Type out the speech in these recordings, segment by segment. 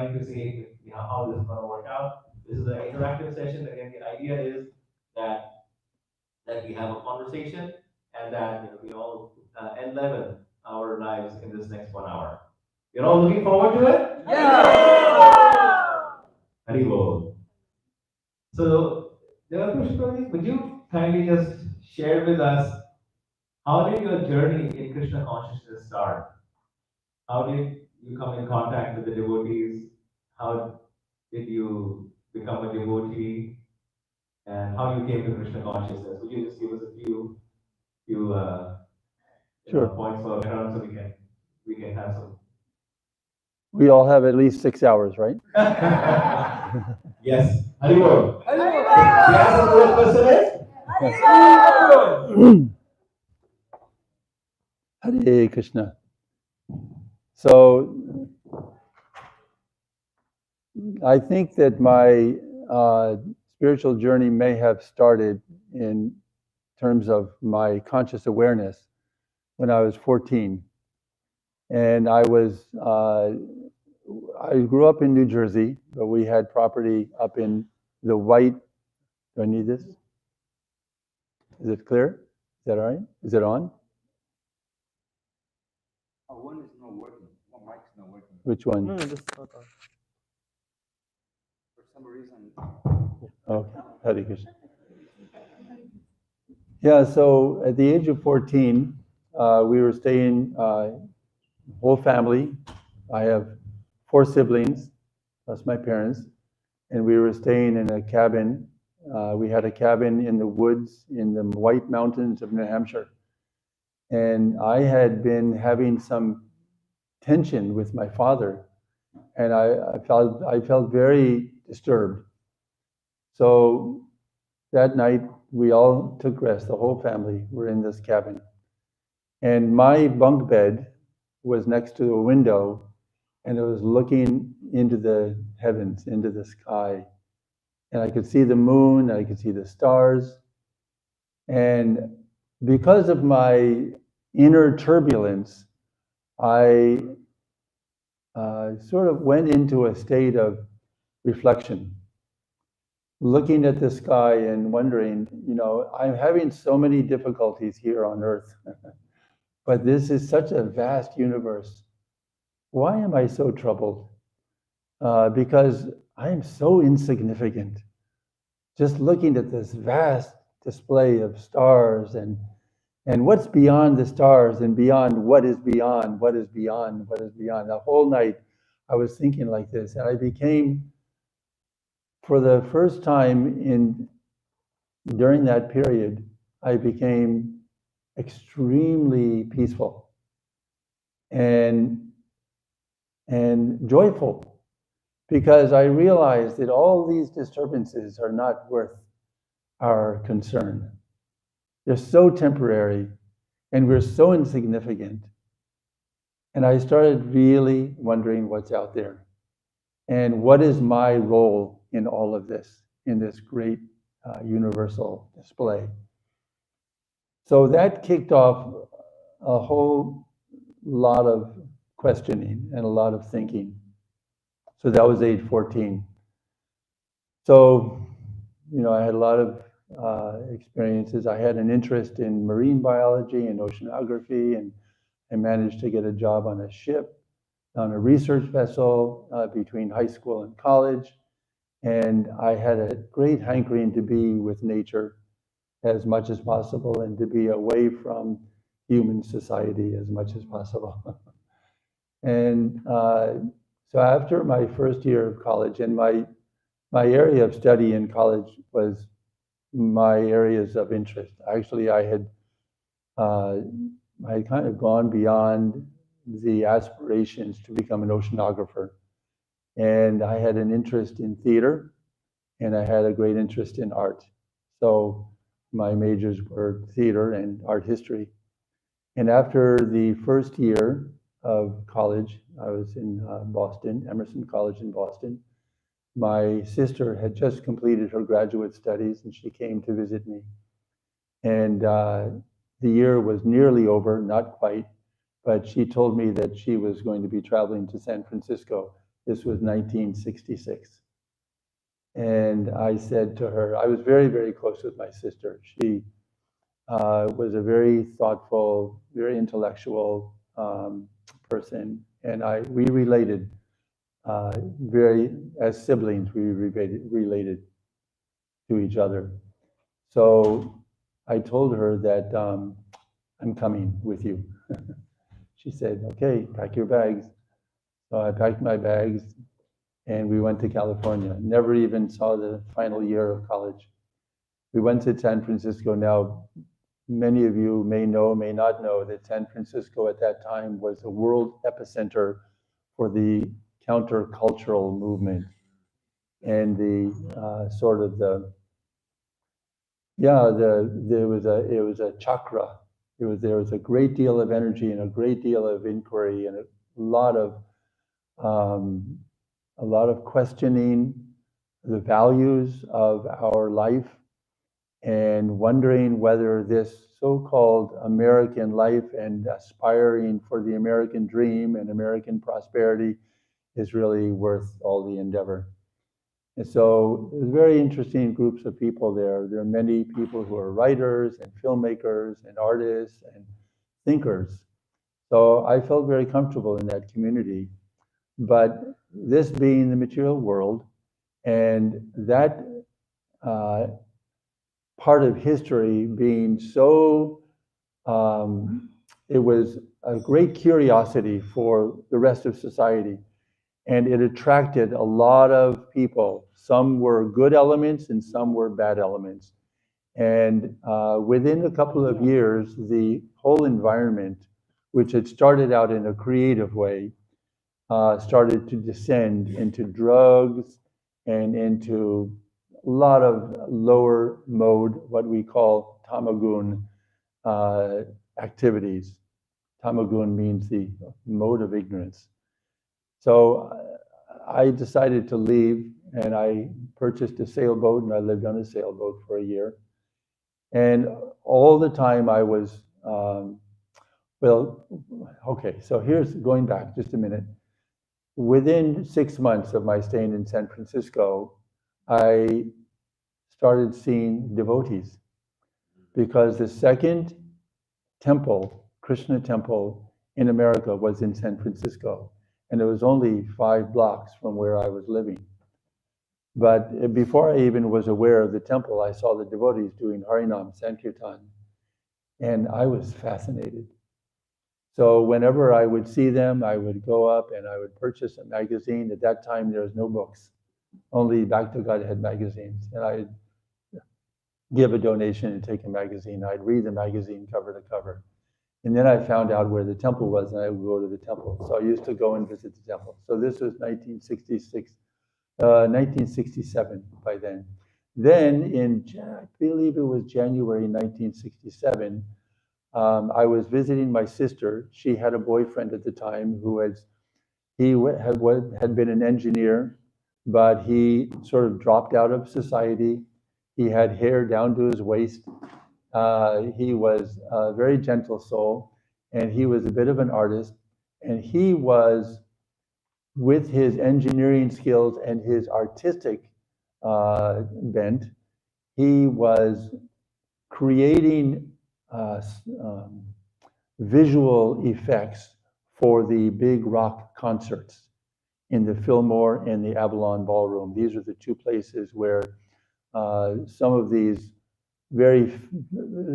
trying to see how this is going to work out. This is an interactive session. Again, the idea is that we have a conversation and that we all enliven our lives in this next 1 hour. You're all looking forward to it? Haribol. So, Jagat Purush Prabhu, would you kindly just share with us how did your journey in Krishna consciousness start? How did you come in contact with the devotees? How did you become a devotee? And how you came to Krishna consciousness? Would you just give us a few Sure. points for background so we can have some. We all have at least 6 hours, right? Yes. Haribol. Yes, Hare Krishna. So I think that my spiritual journey may have started in terms of my conscious awareness when I was 14. And I grew up in New Jersey, but we had property up in the White. Do I need this? Is it clear? Is that all right? Is it on? One is not working. One mic is not working. Which one? No, this is not on. For some reason. Oh, Hare Krishna. Yeah, so at the age of 14, we were staying, whole family. I have 4 siblings, plus my parents, and we were staying in a cabin. We had a cabin in the woods in the White Mountains of New Hampshire. And I had been having some tension with my father, and I felt very disturbed. So that night, we all took rest. The whole family were in this cabin. And my bunk bed was next to a window, and it was looking into the heavens, into the sky. And I could see the moon, I could see the stars. And because of my inner turbulence, I sort of went into a state of reflection, looking at the sky and wondering, I'm having so many difficulties here on earth, but this is such a vast universe. Why am I so troubled? Because I am so insignificant. Just looking at this vast display of stars and what's beyond the stars and beyond what is beyond, what is beyond, what is beyond. The whole night I was thinking like this, and I became, for the first time during that period, I became extremely peaceful and joyful, because I realized that all these disturbances are not worth our concern. They're so temporary, and we're so insignificant. And I started really wondering what's out there, and what is my role in all of this, in this great universal display. So that kicked off a whole lot of questioning and a lot of thinking. So that was age 14. So, I had a lot of experiences. I had an interest in marine biology and oceanography, and I managed to get a job on a ship, on a research vessel between high school and college. And I had a great hankering to be with nature as much as possible and to be away from human society as much as possible. And so after my first year of college, and my area of study in college was my areas of interest. Actually, I had kind of gone beyond the aspirations to become an oceanographer. And I had an interest in theater, and I had a great interest in art. So my majors were theater and art history. And after the first year of college, I was in Boston, Emerson College in Boston. My sister had just completed her graduate studies, and she came to visit me. And the year was nearly over, not quite, but she told me that she was going to be traveling to San Francisco This was 1966. And I said to her, I was very, very close with my sister. She was a very thoughtful, very intellectual person, and we related very, as siblings, we related to each other. So I told her that I'm coming with you. She said, okay, pack your bags. So I packed my bags and we went to California. Never even saw the final year of college. We went to San Francisco. Now, many of you may know, may not know that San Francisco at that time was a world epicenter for the countercultural movement and the it was a chakra. There was a great deal of energy and a great deal of inquiry and a lot of questioning the values of our life and wondering whether this so-called American life and aspiring for the American dream and American prosperity is really worth all the endeavor. And so it was very interesting groups of people there. There are many people who are writers and filmmakers and artists and thinkers. So I felt very comfortable in that community. But this being the material world, and that part of history being so, it was a great curiosity for the rest of society. And it attracted a lot of people. Some were good elements and some were bad elements. And within a couple of years, the whole environment, which had started out in a creative way, started to descend into drugs and into a lot of lower mode, what we call tamagun activities. Tamagun means the mode of ignorance. So I decided to leave and I purchased a sailboat and I lived on a sailboat for a year. And all the time I was, so here's going back just a minute. Within 6 months of my staying in San Francisco, I started seeing devotees because the second temple, Krishna temple in America was in San Francisco. And it was only 5 blocks from where I was living. But before I even was aware of the temple, I saw the devotees doing Harinam Sankirtan, and I was fascinated. So whenever I would see them, I would go up and I would purchase a magazine. At that time, there was no books, only Back to Godhead magazines. And I'd give a donation and take a magazine. I'd read the magazine cover to cover. And then I found out where the temple was, and I would go to the temple. So I used to go and visit the temple. So this was 1967 by then. Then I believe it was January 1967, I was visiting my sister. She had a boyfriend at the time who had been an engineer, but he sort of dropped out of society. He had hair down to his waist. He was a very gentle soul, and he was a bit of an artist. And he was, with his engineering skills and his artistic bent, he was creating visual effects for the big rock concerts in the Fillmore and the Avalon Ballroom. These are the 2 places where some of these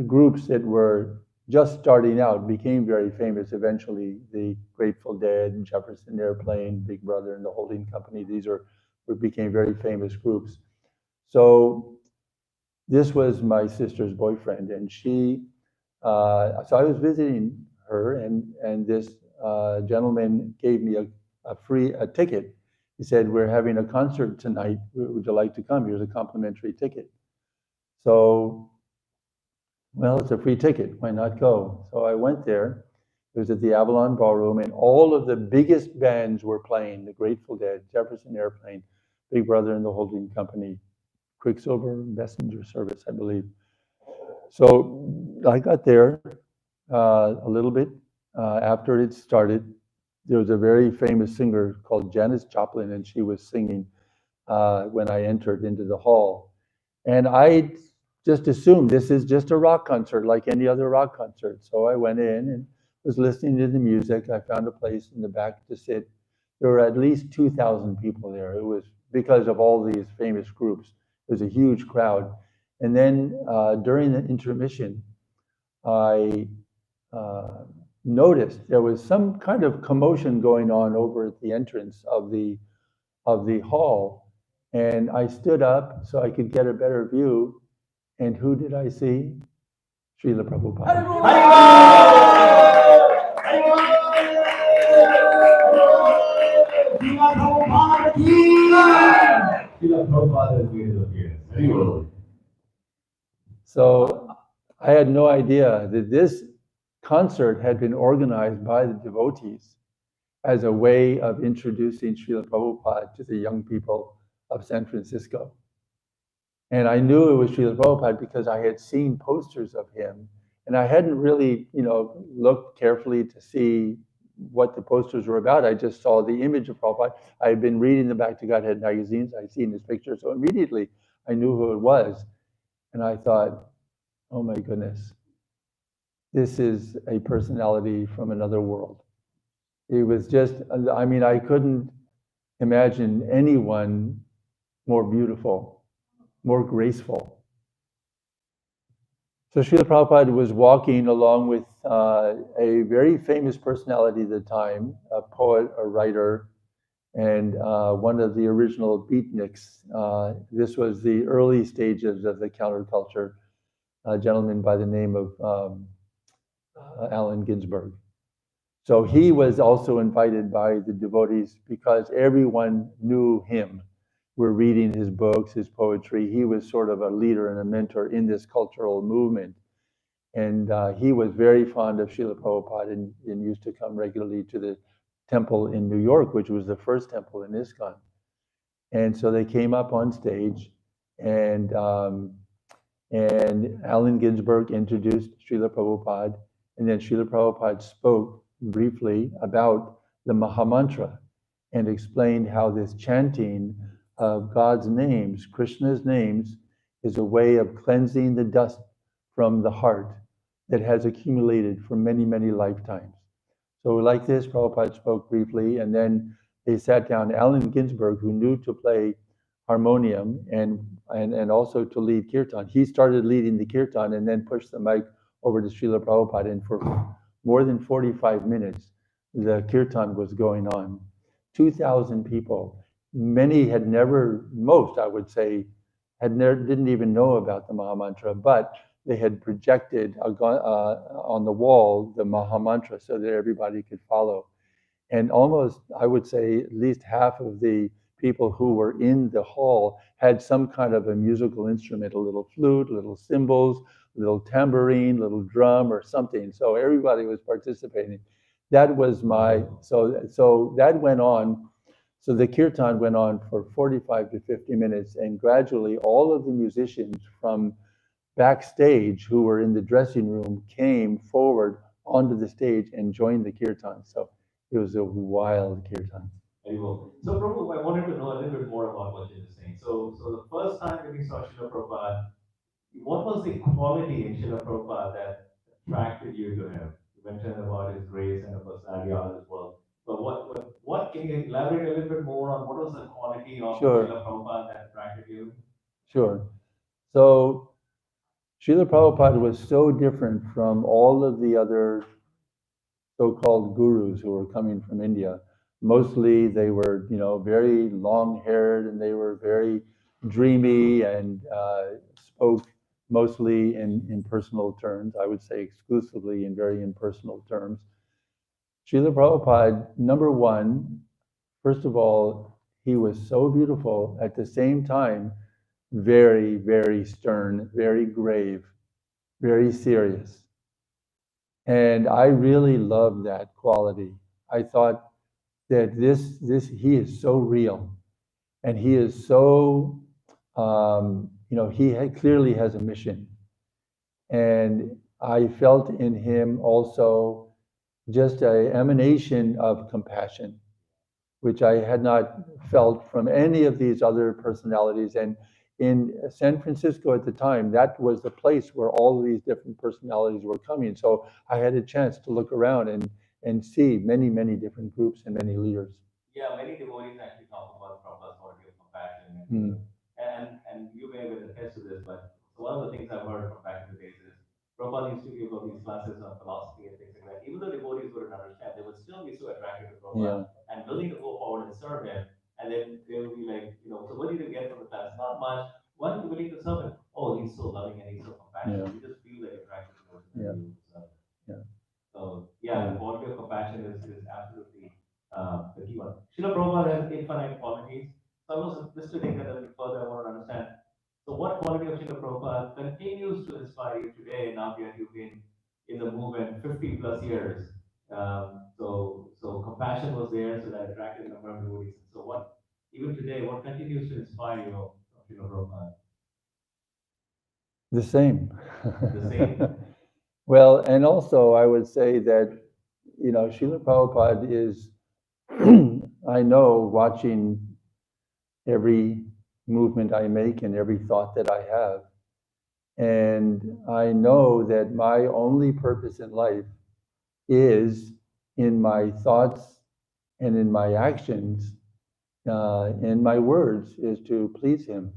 groups that were just starting out became very famous eventually. The Grateful Dead, Jefferson Airplane, Big Brother and the Holding Company, these became very famous groups. So this was my sister's boyfriend, and so I was visiting her, and this gentleman gave me a free ticket. He said, "We're having a concert tonight. Would you like to come? Here's a complimentary ticket." So, well, it's a free ticket. Why not go? So I went there. It was at the Avalon Ballroom, and all of the biggest bands were playing: the Grateful Dead, Jefferson Airplane, Big Brother and the Holding Company, Quicksilver Messenger Service, I believe. So I got there a little bit after it started, there was a very famous singer called Janis Joplin, and she was singing when I entered into the hall. And I just assumed this is just a rock concert like any other rock concert. So I went in and was listening to the music. I found a place in the back to sit. There were at least 2,000 people there. It was because of all these famous groups. It was a huge crowd. And then during the intermission, I noticed there was some kind of commotion going on over at the entrance of the hall, and I stood up so I could get a better view. And who did I see? Srila Prabhupada. So I had no idea that this concert had been organized by the devotees as a way of introducing Srila Prabhupada to the young people of San Francisco. And I knew it was Srila Prabhupada because I had seen posters of him, and I hadn't really, looked carefully to see what the posters were about. I just saw the image of Prabhupada. I had been reading the Back to Godhead magazines. I'd seen his picture, so immediately I knew who it was. And I thought, oh my goodness, this is a personality from another world. It was just, I couldn't imagine anyone more beautiful, more graceful. So Srila Prabhupada was walking along with a very famous personality at the time, a poet, a writer, and one of the original beatniks. This was the early stages of the counterculture, a gentleman by the name of Allen Ginsberg. So he was also invited by the devotees because everyone knew him. We're reading his books, his poetry. He was sort of a leader and a mentor in this cultural movement. And he was very fond of Srila Prabhupada and used to come regularly to the temple in New York, which was the first temple in ISKCON. And so they came up on stage, and Allen Ginsberg introduced Srila Prabhupada, and then Srila Prabhupada spoke briefly about the Mahamantra and explained how this chanting of God's names, Krishna's names, is a way of cleansing the dust from the heart that has accumulated for many, many lifetimes. So like this, Prabhupada spoke briefly, and then they sat down. Allen Ginsberg, who knew to play harmonium and also to lead kirtan, he started leading the kirtan and then pushed the mic over to Srila Prabhupada, and for more than 45 minutes, the kirtan was going on. 2,000 people. Many had never, most I would say, didn't even know about the Mahamantra, but they had projected on the wall the Mahamantra so that everybody could follow. And almost, I would say, at least half of the people who were in the hall had some kind of a musical instrument, a little flute, little cymbals, little tambourine, little drum or something. So everybody was participating. That was so that went on. So the kirtan went on for 45 to 50 minutes, and gradually all of the musicians from backstage who were in the dressing room came forward onto the stage and joined the kirtan. So it was a wild kirtan. Very well. So Prabhu, I wanted to know a little bit more about what you were saying. So the first time when you saw Srila Prabhupada, what was the quality in Srila Prabhupada that attracted you to him? You mentioned about his grace and the personality out as well. But what can you elaborate a little bit more on what was the quality of Sure. Srila Prabhupada that attracted you? Sure. So Srila Prabhupada was so different from all of the other so-called gurus who were coming from India. Mostly they were, very long-haired, and they were very dreamy and spoke mostly in personal terms. I would say exclusively in very impersonal terms. Srila Prabhupada, number one, first of all, he was so beautiful, at the same time, very, very stern, very grave, very serious. And I really loved that quality. I thought that he is so real, and he is so, clearly has a mission. And I felt in him also just an emanation of compassion, which I had not felt from any of these other personalities. And in San Francisco at the time, that was the place where all of these different personalities were coming. So I had a chance to look around and see many, many different groups and many leaders. Yeah, many devotees actually talk about Prabhupada's quality of compassion, Mm. and you may have attest to this, but one of the things I've heard from back in the days is Prabhupada used to give all these classes on philosophy and things like that. Even though devotees wouldn't understand, they would still be so attracted to Prabhupada and willing to go forward and serve him. And then they would be like, so what did you get from the class? Not much. What are you willing to serve him? Oh, he's so loving and he's so compassionate. You just feel like attracted towards him. Yeah. So yeah, the quality of compassion is absolutely the key one. Srila Prabhupada has infinite qualities. So I was just to take that a little further, I want to understand. So what quality of Srila Prabhupada continues to inspire you today, now that you've been in the movement 50 plus years? So compassion was there, so that attracted a number of devotees. So what, even today, what continues to inspire you of Srila Prabhupada? The same. The same. Well, and also I would say that, Srila Prabhupada is, I know, watching every movement I make and every thought that I have. And I know that my only purpose in life is in my thoughts and in my actions, in my words, is to please him.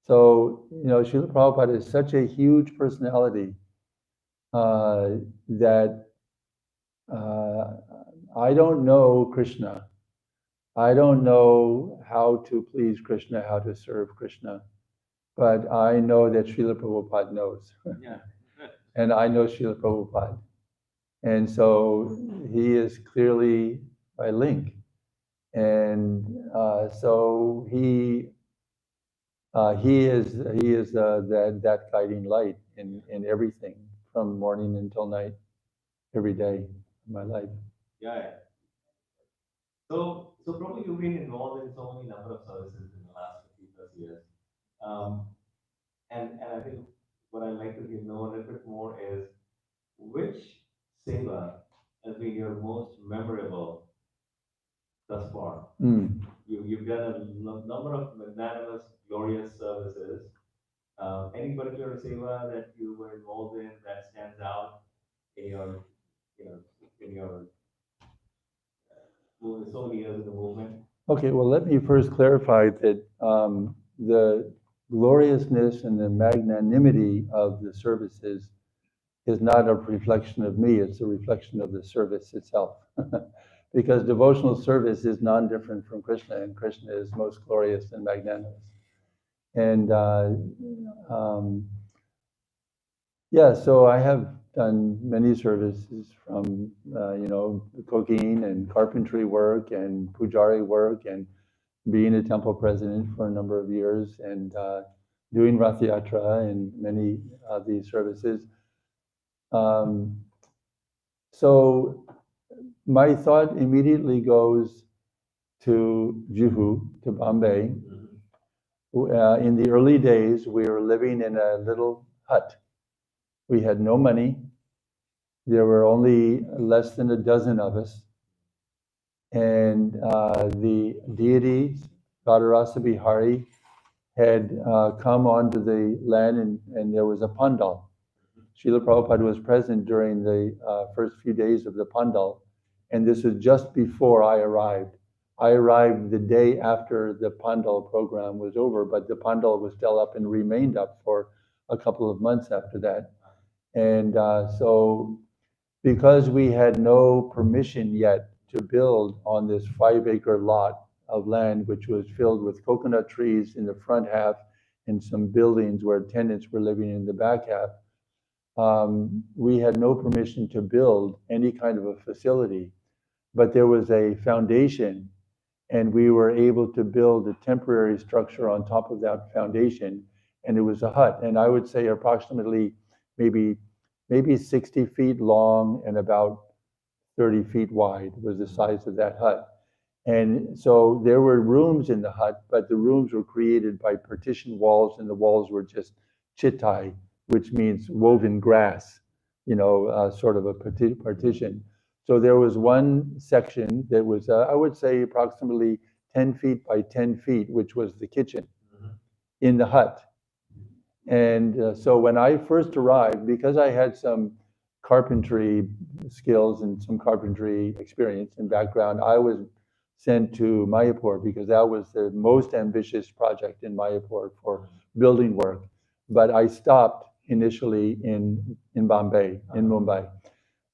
So, Srila Prabhupada is such a huge personality that I don't know Krishna. I don't know how to please Krishna, how to serve Krishna, but I know that Srila Prabhupada knows. Yeah. And I know Srila Prabhupada. And so he is clearly my link. And so he is that guiding light in everything from morning until night, every day of my life. Yeah. So probably you've been involved in so many number of services in the last 50 plus years. And I think what I'd like to know a little bit more is which seva has been your most memorable thus far? You've done a number of magnanimous, glorious services. Any particular seva that you were involved in that stands out in your, in your so many years in the movement? Okay, well, let me first clarify that the gloriousness and the magnanimity of the services is not a reflection of me, it's a reflection of the service itself. Because devotional service is non-different from Krishna, and Krishna is most glorious and magnanimous. And so I have done many services from, cooking and carpentry work and pujari work and being a temple president for a number of years and doing Rath Yatra and many of these services. So my thought immediately goes to Juhu, to Bombay. In the early days, we were living in a little hut. We had no money. There were only less than a dozen of us. And the deities, Gadarasa Bihari, had come onto the land and there was a pandal. Srila Prabhupada was present during the first few days of the pandal, and this was just before I arrived. I arrived the day after the pandal program was over, but the pandal was still up and remained up for a couple of months after that. And so because we had no permission yet to build on this 5-acre lot of land, which was filled with coconut trees in the front half and some buildings where tenants were living in the back half, we had no permission to build any kind of a facility, but there was a foundation and we were able to build a temporary structure on top of that foundation, and it was a hut. And I would say approximately maybe 60 feet long and about 30 feet wide was the size of that hut. And so there were rooms in the hut, but the rooms were created by partition walls, and the walls were just chittai, which means woven grass, sort of a partition. So there was one section that was, I would say, approximately 10 feet by 10 feet, which was the kitchen in the hut. And so when I first arrived, because I had some carpentry skills and some carpentry experience and background, I was sent to Mayapur because that was the most ambitious project in Mayapur for building work. But I stopped initially in Bombay, in Mumbai.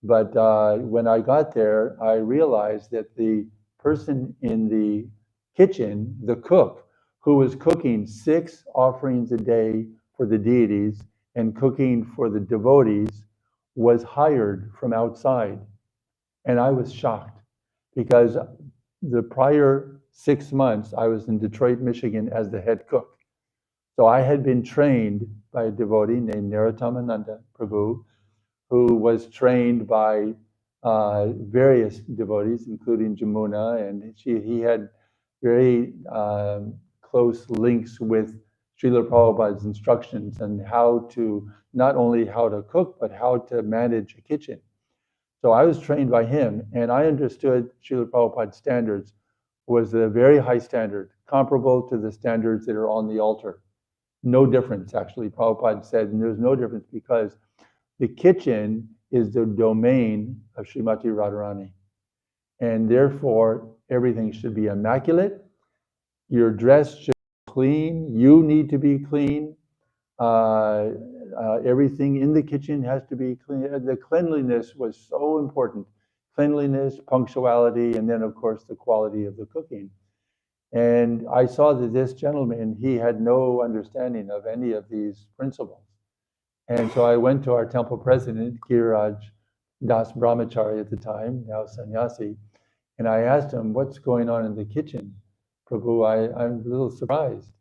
But when I got there, I realized that the person in the kitchen, the cook, who was cooking 6 offerings a day for the deities and cooking for the devotees, was hired from outside. And I was shocked because the prior 6 months I was in Detroit, Michigan as the head cook. So I had been trained by a devotee named Narottam Prabhu, who was trained by various devotees, including Jamuna, and he had very close links with Srila Prabhupada's instructions on how to, not only how to cook, but how to manage a kitchen. So I was trained by him, and I understood Srila Prabhupada's standards was a very high standard, comparable to the standards that are on the altar. No difference, actually. Prabhupada said, and there's no difference because the kitchen is the domain of Srimati Radharani. And therefore, everything should be immaculate. Your dress should be clean. You need to be clean. Everything in the kitchen has to be clean. The cleanliness was so important. Cleanliness, punctuality, and then, of course, the quality of the cooking. And I saw that this gentleman, he had no understanding of any of these principles. And so I went to our temple president, Giriraj Das Brahmachari at the time, now sannyasi, and I asked him, what's going on in the kitchen? Prabhu, I'm a little surprised.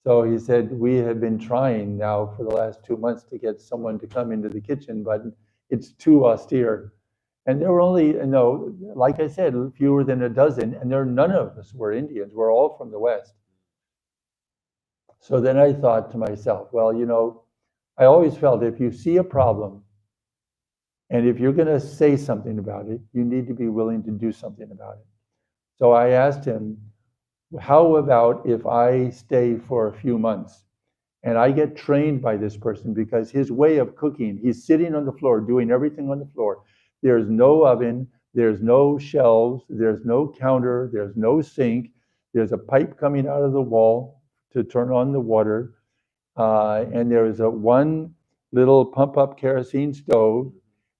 So he said, we have been trying now for the last 2 months to get someone to come into the kitchen, but it's too austere. And there were only, like I said, fewer than a dozen, and none of us were Indians. We're all from the West. So then I thought to myself, well, I always felt if you see a problem, and if you're going to say something about it, you need to be willing to do something about it. So I asked him, how about if I stay for a few months and I get trained by this person, because his way of cooking, he's sitting on the floor, doing everything on the floor. There's no oven, there's no shelves, there's no counter, there's no sink. There's a pipe coming out of the wall to turn on the water. And there is one little pump-up kerosene stove,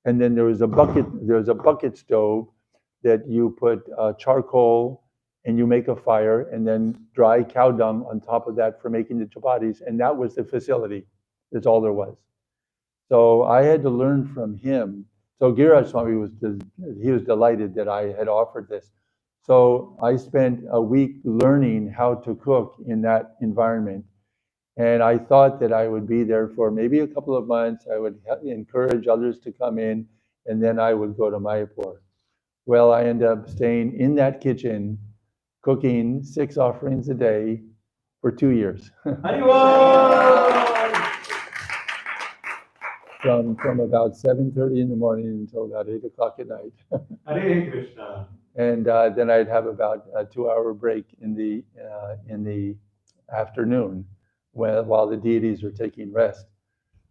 and then there's a bucket stove that you put charcoal and you make a fire, and then dry cow dung on top of that for making the chapatis, and that was the facility. That's all there was. So I had to learn from him. So Giriraj Swami was delighted that I had offered this. So I spent a week learning how to cook in that environment. And I thought that I would be there for maybe a couple of months. I would encourage others to come in, and then I would go to Mayapur. Well, I ended up staying in that kitchen, cooking 6 offerings a day for 2 years. From about 7:30 in the morning until about 8 o'clock at night. Hare Krishna. And then I'd have about a 2-hour break in the afternoon while the deities are taking rest.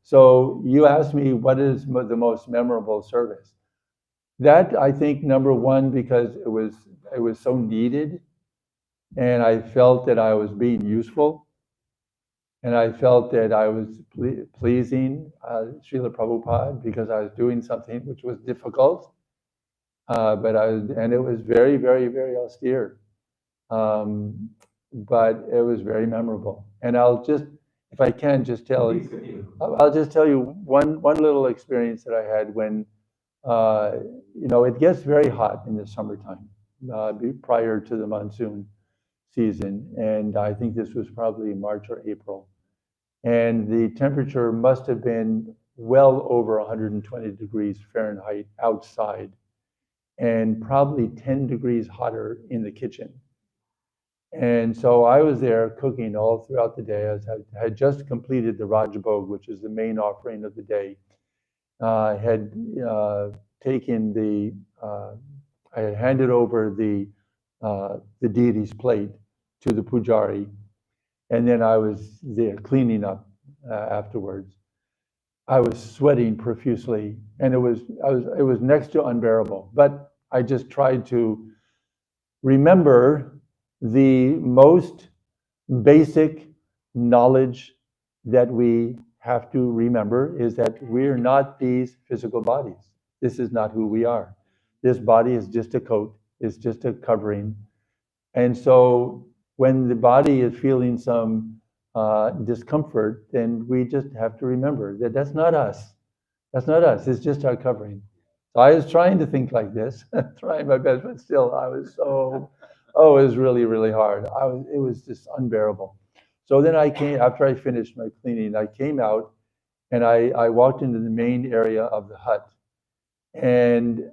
So you asked me what is the most memorable service. That, I think, number one, because it was so needed, and I felt that I was being useful, and I felt that I was pleasing Srila Prabhupada because I was doing something which was difficult, and it was very, very, very austere, but it was very memorable. And I'll just, if I can, just tell you, I'll just tell you one little experience that I had when, it gets very hot in the summertime, prior to the monsoon season, and I think this was probably March or April. And the temperature must have been well over 120 degrees Fahrenheit outside, and probably 10 degrees hotter in the kitchen. And so I was there cooking all throughout the day. I had just completed the Raj Bhog, which is the main offering of the day. had taken I had handed over the deity's plate to the pujari, and then I was there cleaning up afterwards. I was sweating profusely, and it was next to unbearable. But I just tried to remember the most basic knowledge that we have to remember is that we're not these physical bodies. This is not who we are. This body is just a coat, it's just a covering. And so when the body is feeling some discomfort, then we just have to remember that that's not us. That's not us. It's just our covering. So I was trying to think like this, trying my best, but still I was so, oh, it was really, really hard. It was just unbearable. So then I came, after I finished my cleaning, I came out and I walked into the main area of the hut. And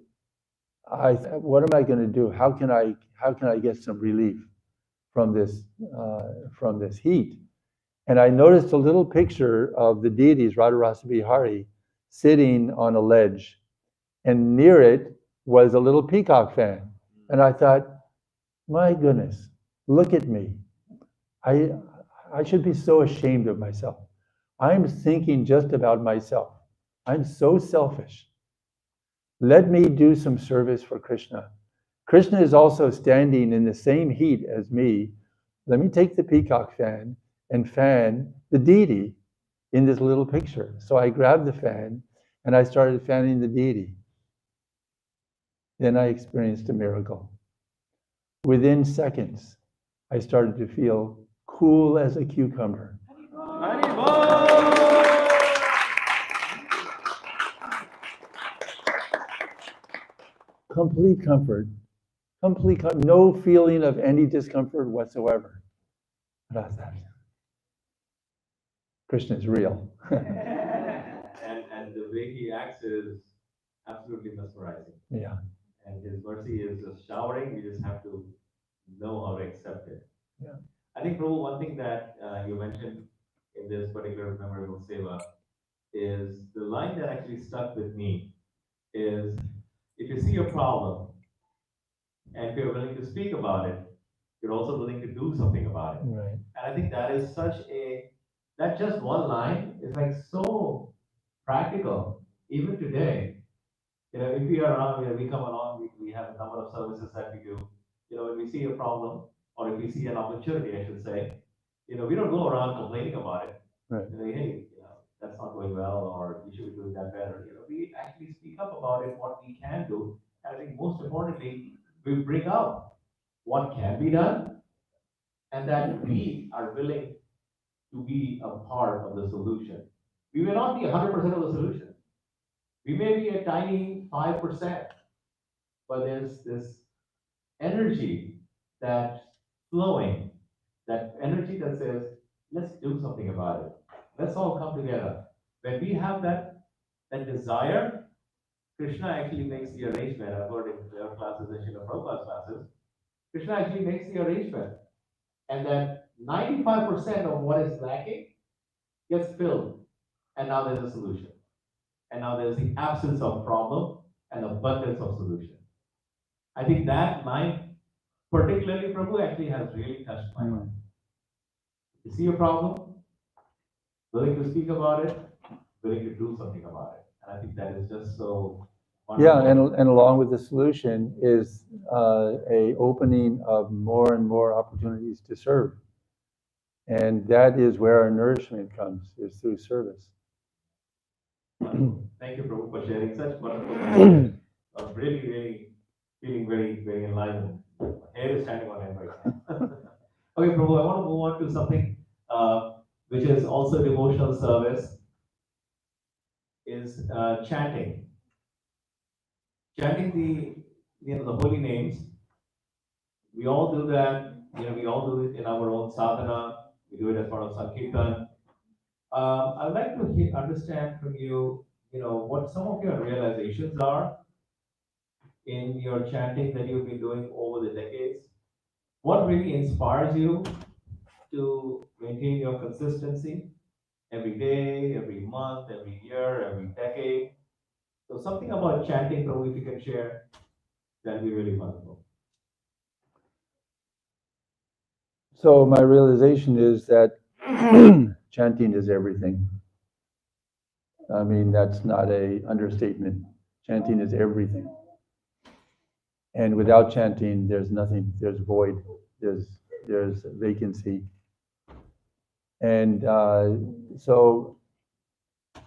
I thought, what am I going to do? How can I get some relief from this heat? And I noticed a little picture of the deities, Radharasa Bihari, sitting on a ledge, and near it was a little peacock fan. And I thought, my goodness, look at me. I should be so ashamed of myself. I'm thinking just about myself. I'm so selfish. Let me do some service for Krishna. Krishna is also standing in the same heat as me. Let me take the peacock fan and fan the deity in this little picture. So I grabbed the fan and I started fanning the deity. Then I experienced a miracle. Within seconds, I started to feel cool as a cucumber. Complete comfort, no feeling of any discomfort whatsoever. And I thought, Krishna is real. And the way he acts is absolutely mesmerizing. Yeah. And his mercy is just showering. We just have to know how to accept it. Yeah. I think, Prabhu, one thing that you mentioned in this particular memorable seva is the line that actually stuck with me is, if you see a problem and if you're willing to speak about it, you're also willing to do something about it. Right. And I think that is that just one line is like so practical, even today. If we are around, we come along, we have a number of services that we do. When we see a problem, or if we see an opportunity, I should say, we don't go around complaining about it. Right. Hey, that's not going well, or you should be doing that better. We actually speak up about it, what we can do. And I think most importantly, we bring up what can be done, and that we are willing to be a part of the solution. We may not be 100% of the solution. We may be a tiny 5%, but there's this energy that's flowing, that energy that says, let's do something about it. Let's all come together. When we have that desire, Krishna actually makes the arrangement. I've heard in their classes and Srila Prabhupada's classes, Krishna actually makes the arrangement. And then 95% of what is lacking gets filled. And now there's a solution. And now there's the absence of problem and abundance of solution. I think that line, particularly Prabhu, actually has really touched my mind. You see a problem, willing to speak about it, willing to do something about it. And I think that is just so wonderful. Yeah, and along with the solution is a opening of more and more opportunities to serve. And that is where our nourishment comes, is through service. Thank you, Prabhu, for sharing such wonderful messages. I'm really, really feeling very, very enlightened. My hair is standing on end right now. Okay, Prabhu, I want to move on to something which is also devotional service, is chanting. Chanting the holy names. We all do that. We all do it in our own sadhana. We do it as part of Sankirtan. I'd like to understand from you, what some of your realizations are in your chanting that you've been doing over the decades. What really inspires you to maintain your consistency every day, every month, every year, every decade? So something about chanting, Prabhu, if you can share, that'd be really wonderful. So my realization is that chanting is everything. I mean, that's not a understatement. Chanting is everything. And without chanting, there's nothing. There's void. There's vacancy. And so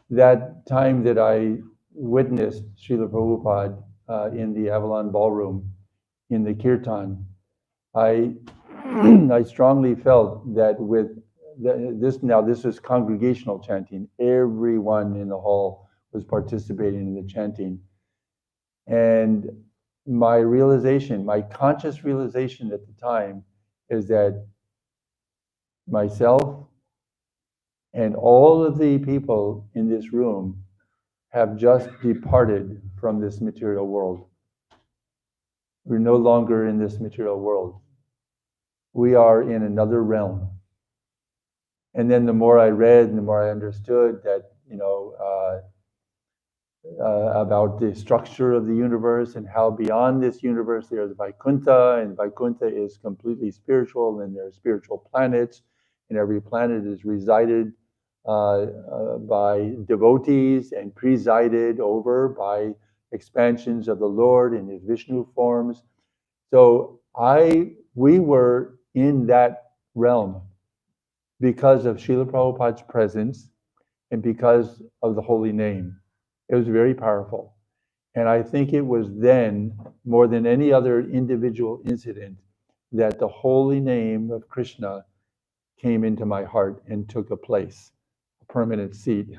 that time that I witnessed Srila Prabhupada in the Avalon Ballroom in the kirtan, I I strongly felt that with this is congregational chanting. Everyone in the hall was participating in the chanting, and my realization, my conscious realization at the time, is that myself and all of the people in this room have just departed from this material world. We're no longer in this material world. We are in another realm. And then the more I read and the more I understood that, about the structure of the universe and how beyond this universe there's Vaikuntha, and Vaikuntha is completely spiritual, and there are spiritual planets, and every planet is resided by devotees and presided over by expansions of the Lord in his Vishnu forms. So we were in that realm because of Srila Prabhupada's presence and because of the holy name. It was very powerful. And I think it was then, more than any other individual incident, that the holy name of Krishna came into my heart and took a place, a permanent seat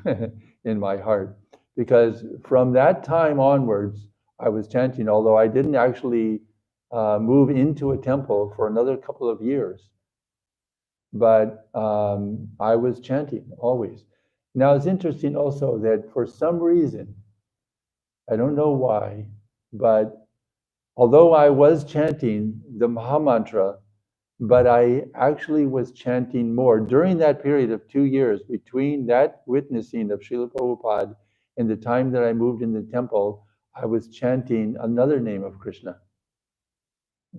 in my heart. Because from that time onwards, I was chanting, although I didn't actually move into a temple for another couple of years. But I was chanting always. Now it's interesting also that for some reason, I don't know why, but although I was chanting the Mahamantra, but I actually was chanting more during that period of 2 years between that witnessing of Srila Prabhupada and the time that I moved in the temple. I was chanting another name of Krishna,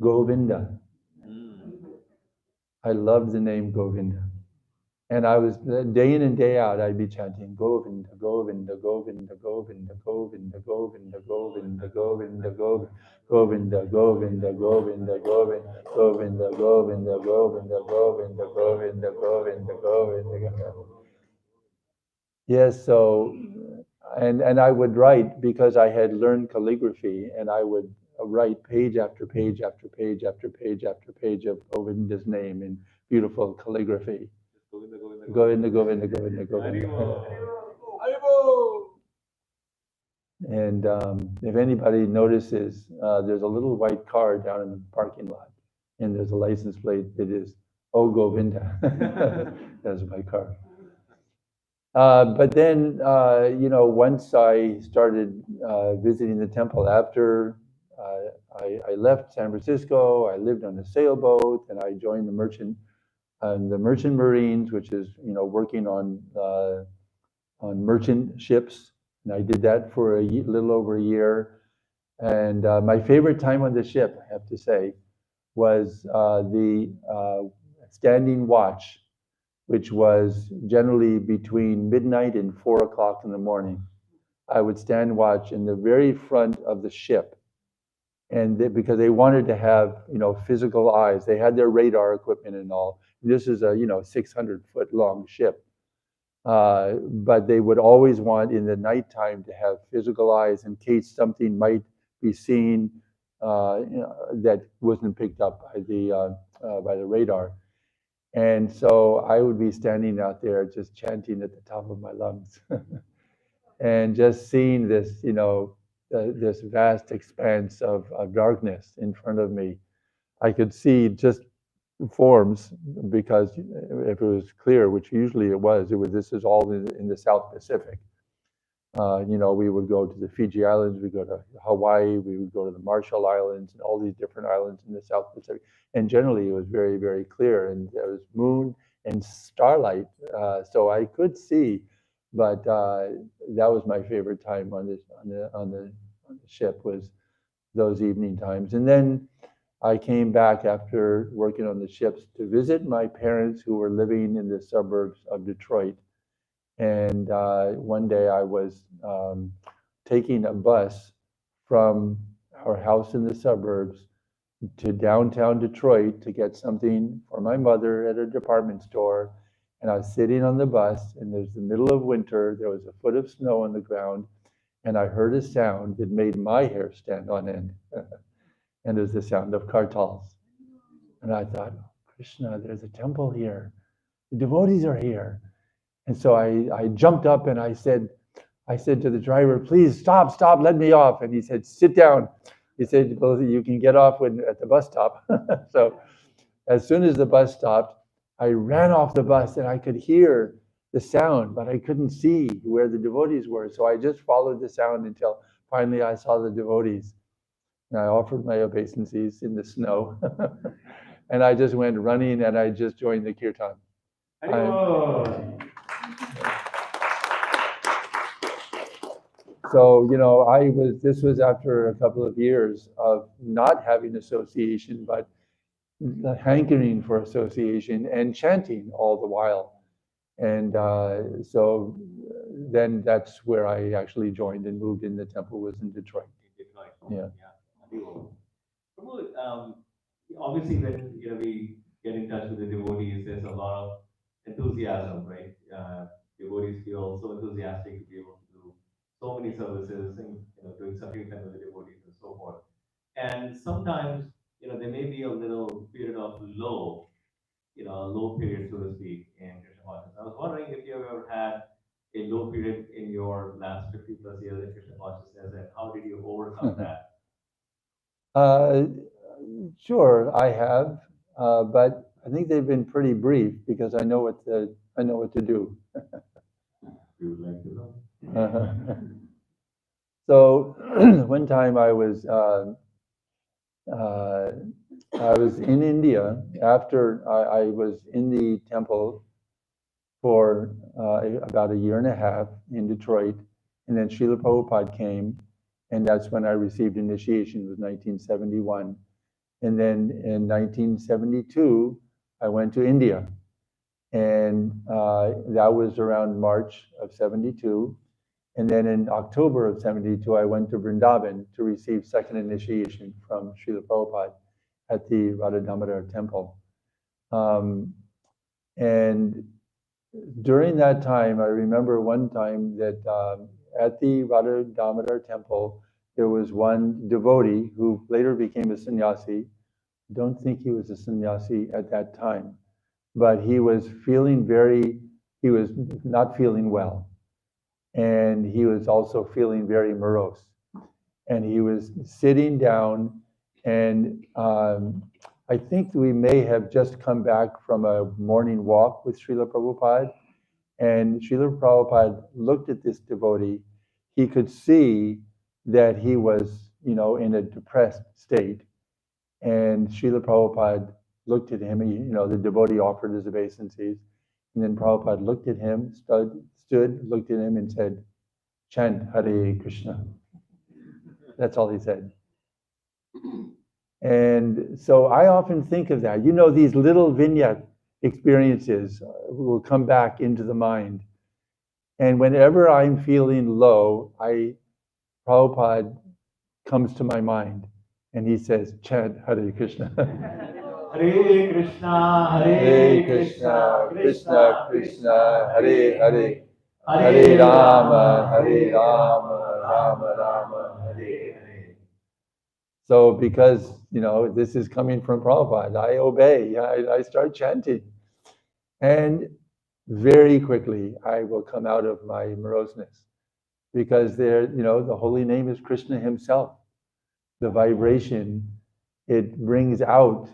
Govinda. I loved the name Govinda. And I was, day in and day out, I'd be chanting Govinda, Govinda, Govinda, Govinda, Govinda, Govinda, Govinda, Govinda, Govinda, Govinda, Govinda, Govinda, Govinda, Govinda, Govinda, Govinda, Govinda, Govinda, Govinda, Govinda. Yes, so, and I would write, because I had learned calligraphy, and I would write page after page after page after page after page of Govinda's name in beautiful calligraphy. Govinda, Govinda, Govinda, Govinda. And if anybody notices, there's a little white car down in the parking lot, and there's a license plate that is, Oh Govinda. That's my car. But then, once I started visiting the temple after I left San Francisco, I lived on a sailboat, and I joined the merchant marines, which is working on merchant ships, and I did that for a little over a year. And my favorite time on the ship, I have to say, was the standing watch, which was generally between midnight and 4 o'clock in the morning. I would stand watch in the very front of the ship, and because they wanted to have physical eyes, they had their radar equipment and all. This is a 600-foot long ship, but they would always want in the nighttime to have physical eyes in case something might be seen that wasn't picked up by the radar. And so I would be standing out there just chanting at the top of my lungs, and just seeing this, this vast expanse of darkness in front of me. I could see just forms, because if it was clear, which usually it was. This is all in the South Pacific. We would go to the Fiji Islands, we go to Hawaii, we would go to the Marshall Islands, and all these different islands in the South Pacific. And generally, it was very, very clear, and there was moon and starlight, so I could see But that was my favorite time on the ship, was those evening times. And then I came back after working on the ships to visit my parents who were living in the suburbs of Detroit. And one day I was taking a bus from our house in the suburbs to downtown Detroit to get something for my mother at a department store. And I was sitting on the bus, and it was the middle of winter. There was a foot of snow on the ground, and I heard a sound that made my hair stand on end. And it was the sound of kartals. And I thought, Krishna, there's a temple here. The devotees are here. And so I jumped up and I said to the driver, please stop, let me off. And he said, sit down. He said, well, you can get off at the bus stop. So as soon as the bus stopped, I ran off the bus and I could hear the sound, but I couldn't see where the devotees were. So I just followed the sound until finally I saw the devotees. And I offered my obeisances in the snow. And I just went running and I just joined the kirtan. So, this was after a couple of years of not having association, but the hankering for association and chanting all the while. And so then that's where I actually joined and moved in. The temple was in Detroit. Yeah. Prabhu, obviously when we get in touch with the devotees, there's a lot of enthusiasm, right? Devotees feel so enthusiastic to be able to do so many services and doing sankirtan with the devotees and so forth. And sometimes there may be a little period of low, a low period, so to speak, in Krishna consciousness. I was wondering if you have ever had a low period in your last 50 plus years in Krishna consciousness, and how did you overcome that? Sure, I have, but I think they've been pretty brief because I know what to do. You would like to know? So one time I was in India after I was in the temple for about a year and a half in Detroit, and then Srila Prabhupada came, and that's when I received initiation. It was 1971. And then in 1972, I went to India. And that was around March of 72. And then in October of 72, I went to Vrindavan to receive second initiation from Srila Prabhupada at the Radha Damodar temple. And during that time, I remember one time that at the Radha Damodar temple, there was one devotee who later became a sannyasi. Don't think he was a sannyasi at that time, but he was not feeling well. And he was also feeling very morose. And he was sitting down, and I think we may have just come back from a morning walk with Srila Prabhupada. And Srila Prabhupada looked at this devotee. He could see that he was, in a depressed state. And Srila Prabhupada looked at him, the devotee offered his obeisances. And then Prabhupada looked at him, looked at him and said, chant Hare Krishna. That's all he said. And so I often think of that. These little vignette experiences will come back into the mind. And whenever I'm feeling low, Prabhupada comes to my mind and he says, chant Hare Krishna. Hare Krishna, Hare Krishna, Krishna Krishna, Hare Hare, Hare Rama, Rama Rama, Hare Hare. So because, this is coming from Prabhupada, I obey, I start chanting. And very quickly, I will come out of my moroseness because the holy name is Krishna himself. The vibration, it brings out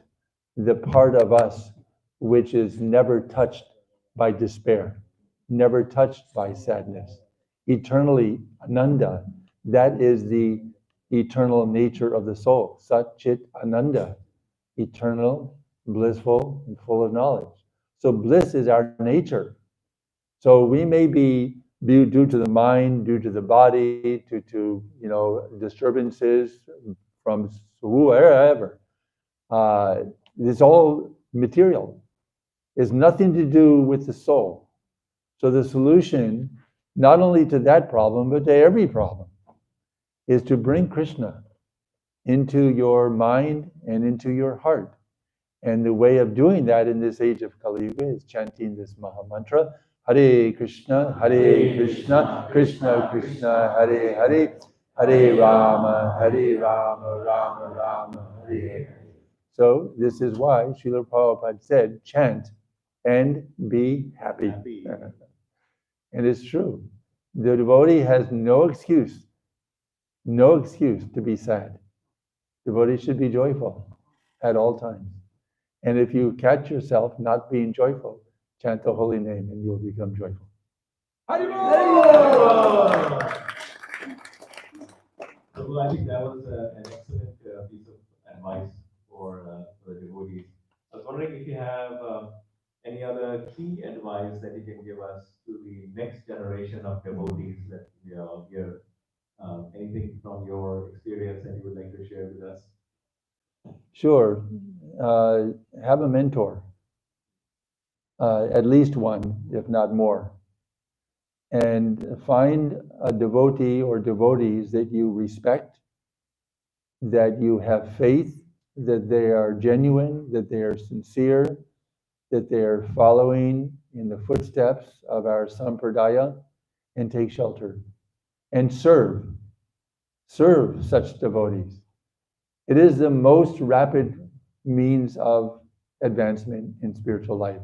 the part of us which is never touched by despair, never touched by sadness. Eternally Ananda, that is the eternal nature of the soul. Sat Chit Ananda, eternal, blissful, and full of knowledge. So bliss is our nature. So we may be due to the mind, due to the body, due to disturbances from whoever. It's all material. It's nothing to do with the soul. So the solution, not only to that problem, but to every problem, is to bring Krishna into your mind and into your heart. And the way of doing that in this age of Kali Yuga is chanting this Maha Mantra, Hare Krishna, Krishna Krishna, Hare Hare, Hare Rama, Rama Rama, Hare Hare. So this is why Srila Prabhupada said, chant and be happy. And it's true. The devotee has no excuse to be sad. Devotee should be joyful at all times. And if you catch yourself not being joyful, chant the holy name and you'll become joyful. So I think that was an excellent piece of advice for the devotees. I was wondering if you have any other key advice that you can give us to the next generation of devotees that we are here. Anything from your experience that you would like to share with us? Sure. Have a mentor, at least one, if not more. And find a devotee or devotees that you respect, that you have faith, that they are genuine, that they are sincere, that they are following in the footsteps of our sampradaya, and take shelter. And serve such devotees. It is the most rapid means of advancement in spiritual life,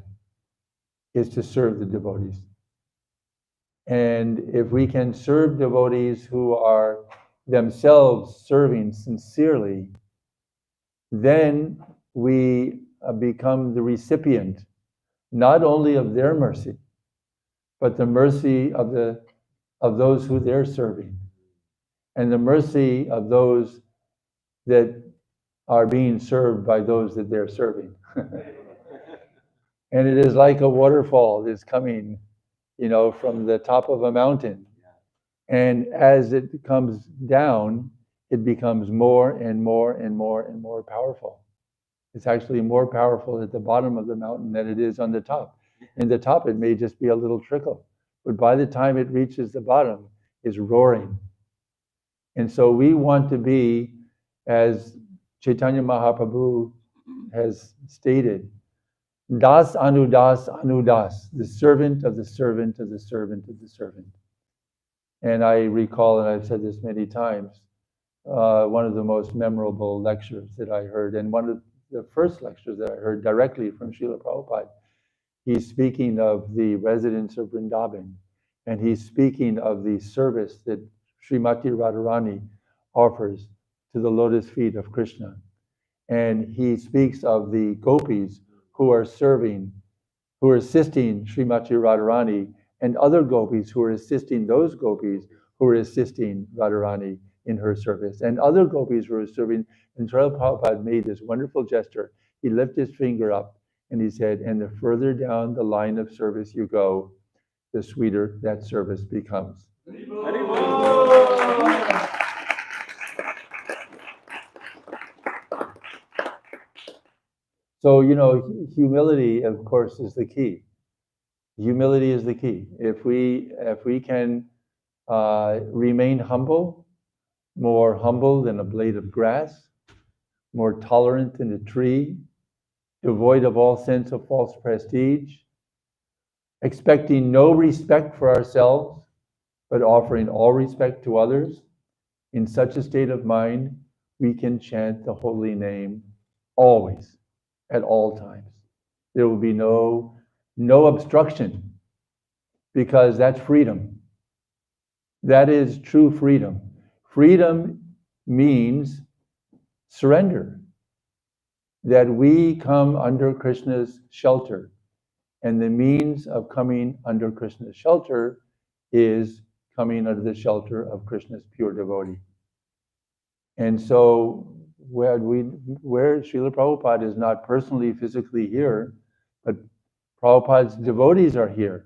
is to serve the devotees. And if we can serve devotees who are themselves serving sincerely, then we become the recipient not only of their mercy, but the mercy of those who they're serving, and the mercy of those that are being served by those that they're serving. And it is like a waterfall that's coming, from the top of a mountain. And as it comes down, it becomes more and more and more and more powerful. It's actually more powerful at the bottom of the mountain than it is on the top. In the top, it may just be a little trickle, but by the time it reaches the bottom, it's roaring. And so we want to be, as Chaitanya Mahaprabhu has stated, Das Anudas Anudas, the servant of the servant of the servant of the servant. And I recall, and I've said this many times, one of the most memorable lectures that I heard, and one of the first lectures that I heard directly from Srila Prabhupada. He's speaking of the residents of Vrindavan, and he's speaking of the service that Srimati Radharani offers to the lotus feet of Krishna. And he speaks of the gopis who are assisting Srimati Radharani, and other gopis who are assisting those gopis who are assisting Radharani in her service, and other gopis who are serving. And Srila Prabhupada made this wonderful gesture. He lifted his finger up and he said, and the further down the line of service you go, the sweeter that service becomes. So, humility, of course, is the key. Humility is the key. If we can remain humble, more humble than a blade of grass, more tolerant than a tree, devoid of all sense of false prestige, expecting no respect for ourselves, but offering all respect to others, in such a state of mind, we can chant the holy name always, at all times. There will be no obstruction, because that's freedom. That is true freedom. Freedom means surrender, that we come under Krishna's shelter. And the means of coming under Krishna's shelter is coming under the shelter of Krishna's pure devotee. And so where Srila Prabhupada is not personally, physically here, but Prabhupada's devotees are here.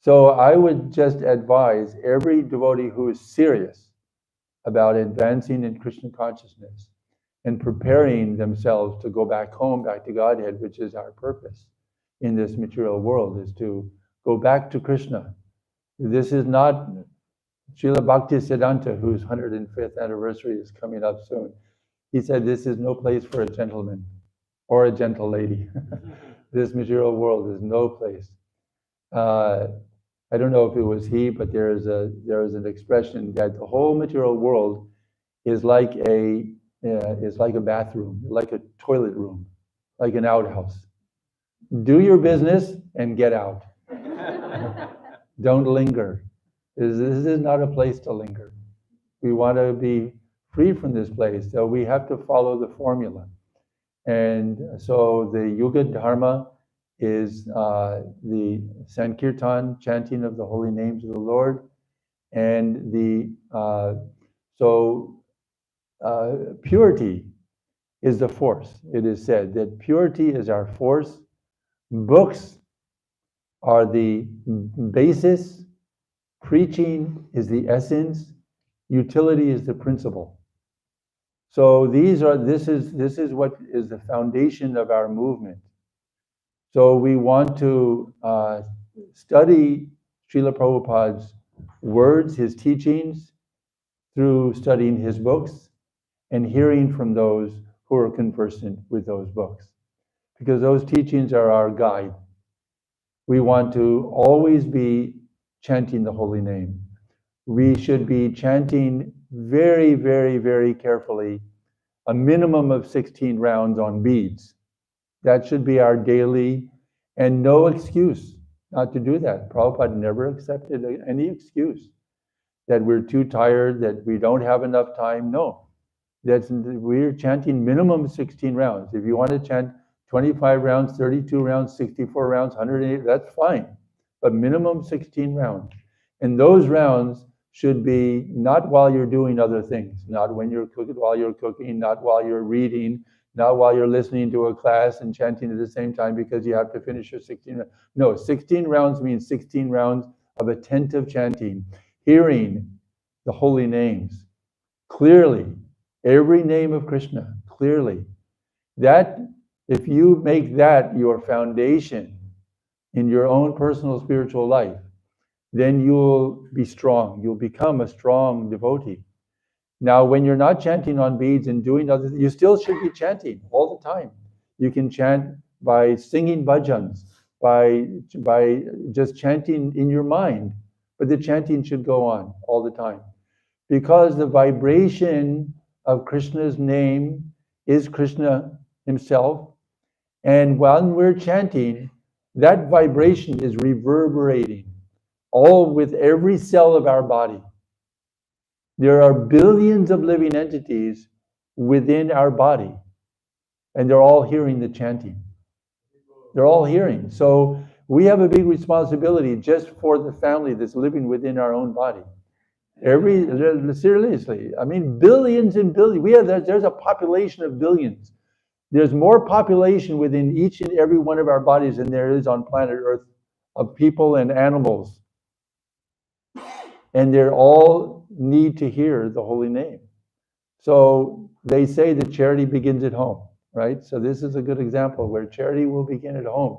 So I would just advise every devotee who is serious about advancing in Krishna consciousness and preparing themselves to go back home, back to Godhead, which is our purpose in this material world, is to go back to Krishna. This is not Srila Bhakti Siddhanta, whose 105th anniversary is coming up soon. He said, this is no place for a gentleman or a gentle lady. This material world is no place. I don't know if it was he, but there is an expression that the whole material world is like a bathroom, like a toilet room, like an outhouse. Do your business and get out. Don't linger. This is not a place to linger. We want to be free from this place, so we have to follow the formula. And so the Yuga Dharma is the Sankirtan, chanting of the holy names of the Lord, and purity is the force. It is said that purity is our force. Books are the basis. Preaching is the essence. Utility is the principle. So this is what is the foundation of our movement. So we want to study Srila Prabhupada's words, his teachings, through studying his books and hearing from those who are conversant with those books, because those teachings are our guide. We want to always be chanting the holy name. We should be chanting very, very, very carefully a minimum of 16 rounds on beads. That should be our daily, and no excuse not to do that. Prabhupada never accepted any excuse that we're too tired, that we don't have enough time. No, we're chanting minimum 16 rounds. If you want to chant 25 rounds, 32 rounds, 64 rounds, 108, that's fine, but minimum 16 rounds. And those rounds should be not while you're doing other things, not when you're cooking, while you're cooking, not while you're reading, not while you're listening to a class and chanting at the same time because you have to finish your 16 rounds. No, 16 rounds means 16 rounds of attentive chanting, hearing the holy names clearly, every name of Krishna clearly. That, if you make that your foundation in your own personal spiritual life, then you'll be strong. You'll become a strong devotee. Now, when you're not chanting on beads and doing other things, you still should be chanting all the time. You can chant by singing bhajans, by just chanting in your mind, but the chanting should go on all the time, because the vibration of Krishna's name is Krishna himself, and when we're chanting, that vibration is reverberating all with every cell of our body. There are billions of living entities within our body, and they're all hearing the chanting. They're all hearing. So we have a big responsibility just for the family that's living within our own body. Seriously, I mean, billions and billions. There's a population of billions. There's more population within each and every one of our bodies than there is on planet Earth of people and animals. And they all need to hear the holy name. So they say that charity begins at home, right? So this is a good example where charity will begin at home.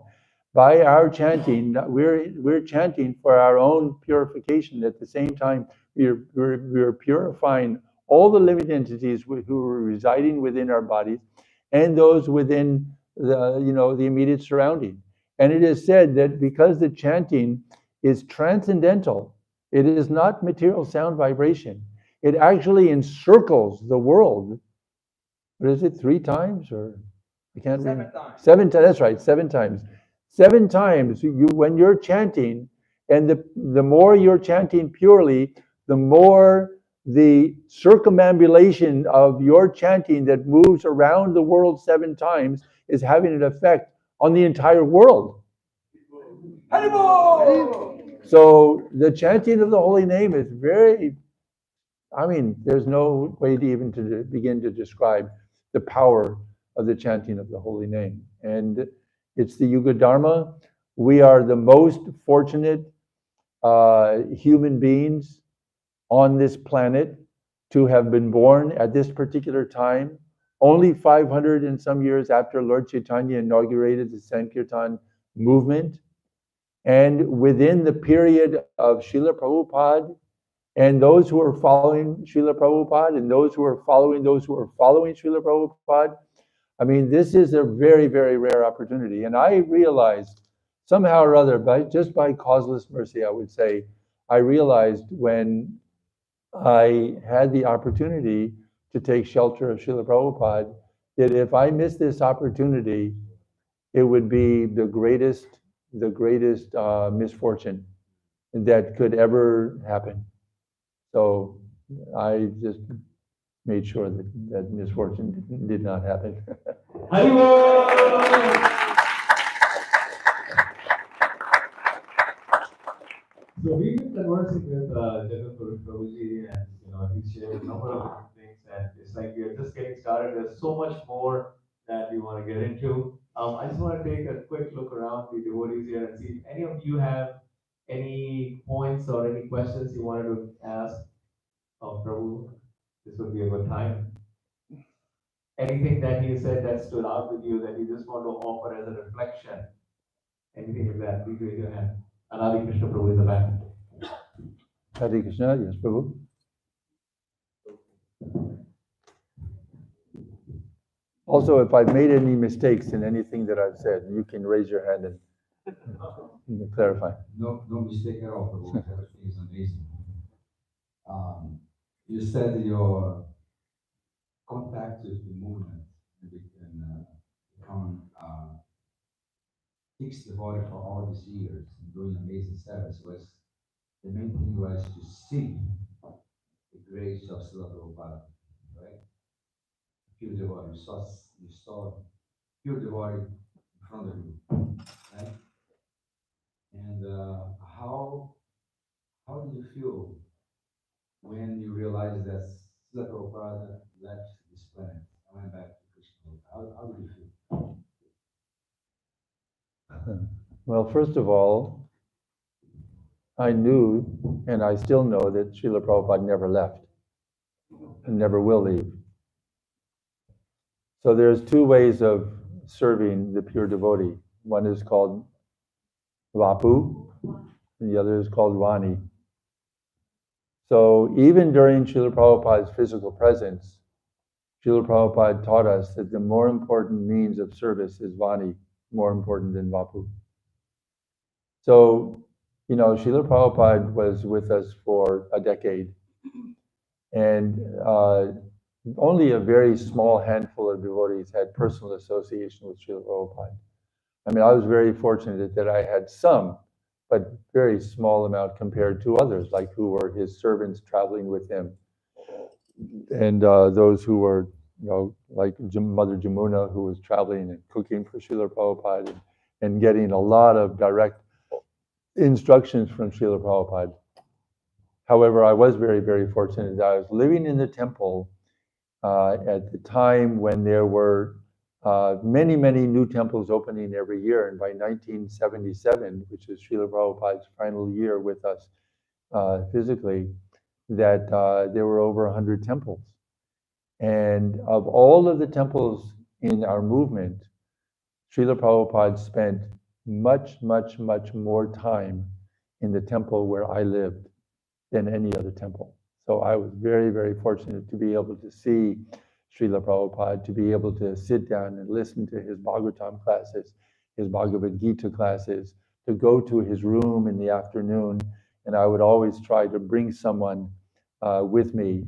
By our chanting, we're chanting for our own purification. At the same time, we're purifying all the living entities who are residing within our bodies and those within the immediate surrounding. And it is said that because the chanting is transcendental, it is not material sound vibration. It actually encircles the world. What is it, 3 times? Or I can't remember. 7 times. That's right, 7 times. 7 times when you're chanting, and the more you're chanting purely, the more the circumambulation of your chanting that moves around the world 7 times is having an effect on the entire world. So the chanting of the holy name is very, there's no way to even to begin to describe the power of the chanting of the holy name. And it's the Yuga Dharma. We are the most fortunate human beings on this planet to have been born at this particular time, only 500 and some years after Lord Chaitanya inaugurated the Sankirtan movement. And within the period of Srila Prabhupada and those who are following Srila Prabhupada and those who are following Srila Prabhupada, I mean, this is a very, very rare opportunity. And I realized somehow or other, just by causeless mercy, I would say, I realized when I had the opportunity to take shelter of Srila Prabhupada, that if I missed this opportunity, it would be the greatest misfortune that could ever happen. So I just made sure that that misfortune did not happen. So we've been conversing with Jagat Purush Prabhuji, and he shared a number of different things, and it's like we are just getting started. There's so much more that we want to get into. I just want to take a quick look around the devotees here and see if any of you have any points or any questions you wanted to ask of Prabhu. This would be a good time. Anything that he said that stood out with you that you just want to offer as a reflection? Anything like that? Please raise your hand. And Hare Krishna Prabhu in the back. Hare Krishna, yes, Prabhu. Also, if I've made any mistakes in anything that I've said, you can raise your hand and clarify. No mistake at all, Prabhu. Everything is amazing. You said your contact with the movement and become fixed devotee for all these years and doing amazing service was the main thing was to see the grace of Srila Prabhupada, right? Pure devotee, you saw pure devotee in front of you, right? And how do you feel when you realize that Srila Prabhupada left this planet and went back to Krishna? How do you feel? Well, first of all, I knew and I still know that Srila Prabhupada never left and never will leave. So there's two ways of serving the pure devotee. One is called Vapu, and the other is called Vani. So even during Srila Prabhupada's physical presence, Srila Prabhupada taught us that the more important means of service is Vani, more important than Vapu. So, Srila Prabhupada was with us for a decade, and only a very small handful of devotees had personal association with Srila Prabhupada. I mean, I was very fortunate that I had some, but very small amount compared to others, like who were his servants traveling with him, and those who were, like Mother Jamuna, who was traveling and cooking for Srila Prabhupada and getting a lot of direct instructions from Srila Prabhupada. However, I was very, very fortunate that I was living in the temple at the time when there were many, many new temples opening every year. And by 1977, which is Srila Prabhupada's final year with us physically, that there were over 100 temples. And of all of the temples in our movement, Srila Prabhupada spent much, much, much more time in the temple where I lived than any other temple. So I was very, very fortunate to be able to see Srila Prabhupada, to be able to sit down and listen to his Bhagavatam classes, his Bhagavad Gita classes, to go to his room in the afternoon. And I would always try to bring someone with me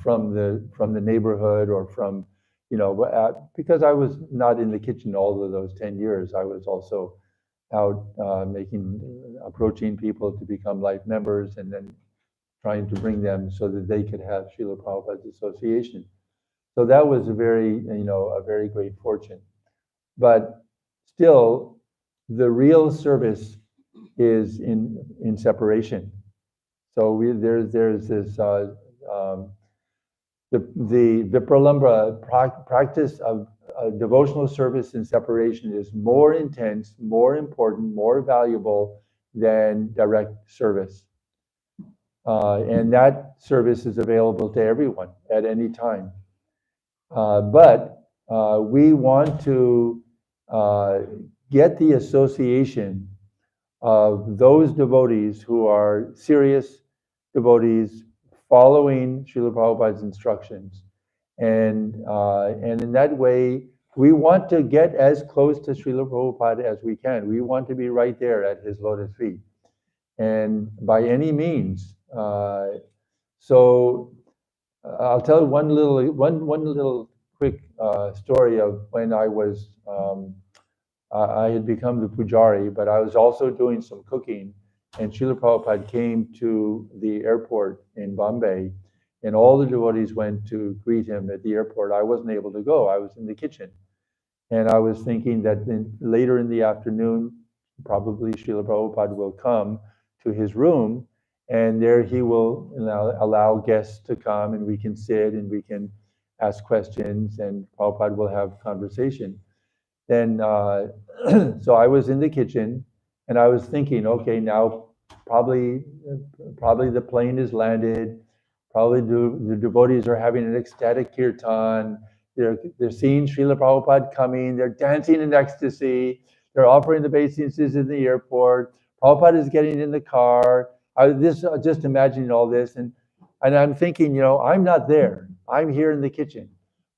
from the neighborhood or from, because I was not in the kitchen all of those 10 years. I was also out approaching people to become life members and then trying to bring them so that they could have Srila Prabhupada's association. So that was a very great fortune. But still, the real service is in separation. So there's this the Vipralambha practice of devotional service in separation is more intense, more important, more valuable than direct service. And that service is available to everyone at any time. But we want to get the association of those devotees who are serious devotees following Srila Prabhupada's instructions. And in that way, we want to get as close to Srila Prabhupada as we can. We want to be right there at his lotus feet. And by any means. So I'll tell one little quick story of when I was, I had become the pujari, but I was also doing some cooking. And Srila Prabhupada came to the airport in Bombay, and all the devotees went to greet him at the airport. I wasn't able to go. I was in the kitchen. And I was thinking that later in the afternoon, probably Srila Prabhupada will come to his room, and there he will allow guests to come, and we can sit and we can ask questions, and Prabhupada will have conversation. Then, so I was in the kitchen, and I was thinking, okay, now probably the plane is landed. Probably the devotees are having an ecstatic kirtan. They're seeing Srila Prabhupada coming. They're dancing in ecstasy. They're offering the obeisances in the airport. Prabhupada is getting in the car. I was just imagining all this, and I'm thinking, I'm not there. I'm here in the kitchen,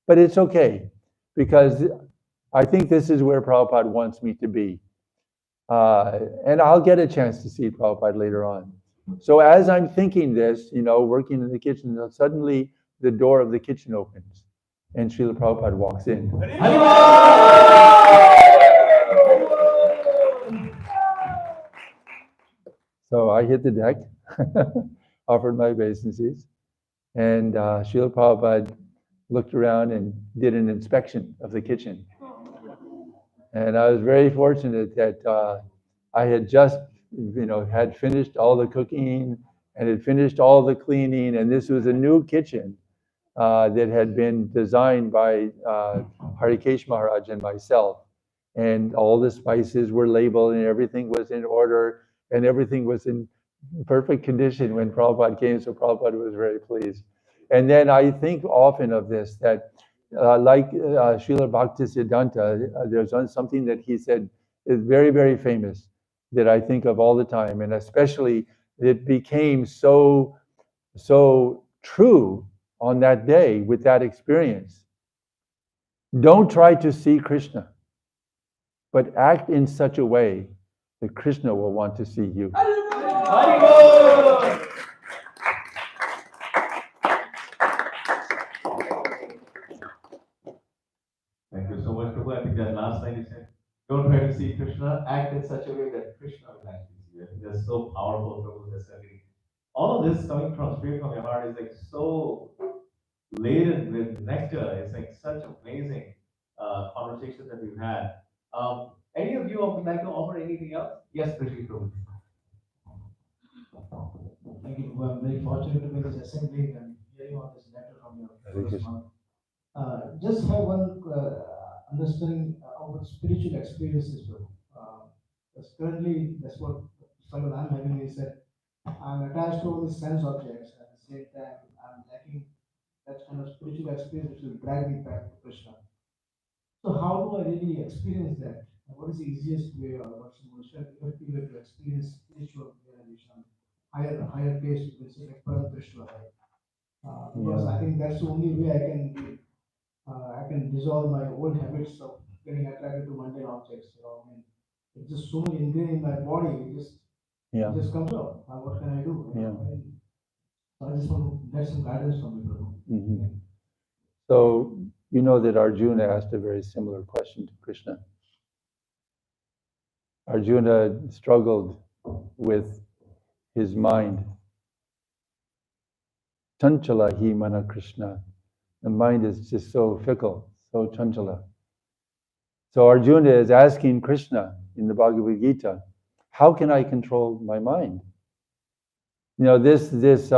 but it's okay because I think this is where Prabhupada wants me to be, and I'll get a chance to see Prabhupada later on. So as I'm thinking this, working in the kitchen, suddenly the door of the kitchen opens, and Srila Prabhupada walks in. So I hit the deck, offered my obeisances, and Srila Prabhupada looked around and did an inspection of the kitchen. And I was very fortunate that I had just, had finished all the cooking and had finished all the cleaning, and this was a new kitchen that had been designed by Hare Krishna Maharaj and myself. And all the spices were labeled, and everything was in order, and everything was in perfect condition when Prabhupada came, so Prabhupada was very pleased. And then I think often of this, that like Srila Bhaktisiddhanta, there's something that he said is very, very famous that I think of all the time, and especially it became so true on that day with that experience. Don't try to see Krishna, but act in such a way that Krishna will want to see you. Thank you so much, Prabhu. I think that last line you said, don't try to see Krishna, act in such a way that Krishna will actually see you. I think that's so powerful, Prabhu. That's really, all of this coming from straight from your heart is like so laden with nectar. It's like such amazing conversation that we've had. Any of you would like to offer anything else? Yes, Prashik Prabhu. Thank you, Prabhu. I'm very fortunate to be in this assembly and hearing all this letter from your first month. Just have one understanding about spiritual experiences, Prabhu. Because currently, that's what struggle I'm having is that I'm attached to all these sense objects. At the same time, I'm lacking that kind of spiritual experience which will drag me back to Krishna. So how do I really experience that? What is the easiest way, or what's the most effective way to experience spiritual realization? Higher taste, you can say, like Param Krishna, right? Because I think that's the only way I can dissolve my old habits of getting attracted to mundane objects. I mean, it's just so ingrained in my body. It just comes up. What can I do? So I just want to get some guidance from you, Prabhu. Mm-hmm. So you know that Arjuna asked a very similar question to Krishna. Arjuna struggled with his mind. Chanchala hi mana Krishna. The mind is just so fickle, so chanchala. So Arjuna is asking Krishna in the Bhagavad Gita, how can I control my mind? This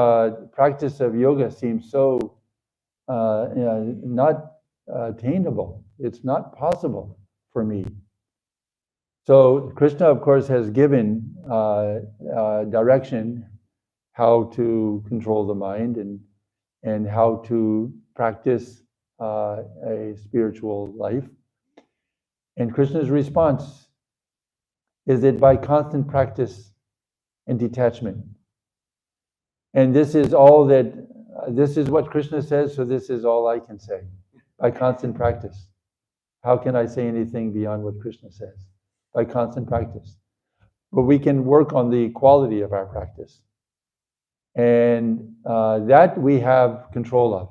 practice of yoga seems so not attainable. It's not possible for me. So Krishna, of course, has given direction how to control the mind and how to practice a spiritual life. And Krishna's response is that by constant practice and detachment. And this is all that, this is what Krishna says, so this is all I can say. By constant practice. How can I say anything beyond what Krishna says? By constant practice. But we can work on the quality of our practice. And that we have control of.